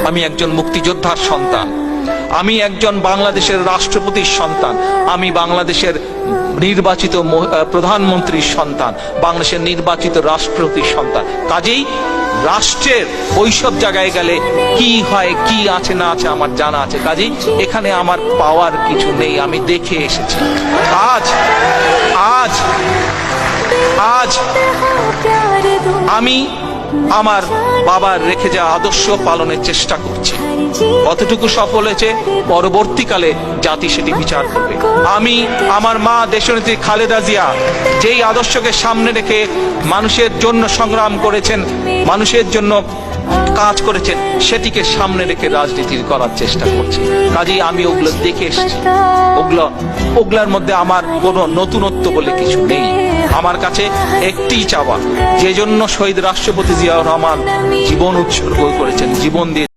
আমি একজন মুক্তিযোদ্ধার সন্তান, আমি একজন বাংলাদেশের রাষ্ট্রপতির সন্তান, আমি বাংলাদেশের নির্বাচিত প্রধানমন্ত্রীর সন্তান, বাংলাদেশের নির্বাচিত রাষ্ট্রপতির সন্তান। কাজেই রাষ্ট্রের ওইসব জায়গায় গেলে কি হয়, কি আছে না আছে আমার জানা আছে। কাজেই এখানে আমার পাওয়ার কিছু নেই, আমি দেখে এসেছি। আজ আজ আজ আমি আমার বাবার রেখে যাওয়া আদর্শ পালনের চেষ্টা করছি। কতটুকু সফল হয়েছে পরবর্তীকালে জাতি সেটি বিচার করবে। আমি আমার মা দেশনেত্রী খালেদা জিয়া যেই আদর্শকে সামনে রেখে মানুষের জন্য সংগ্রাম করেছেন, মানুষের জন্য কাজ করেছেন, সেটিকে সামনে রেখে রাজনীতি করার চেষ্টা করছি। কাজেই আমি ওগুলো দেখে এসেছি। ওগুলার মধ্যে আমার কোনো নতুনত্ব বলে কিছু নেই। আমার কাছে একটি চাওয়া, যে জন্য শহীদ রাষ্ট্রপতি জিয়াউর রহমান জীবন উৎসর্গ করেছেন, জীবন দিয়ে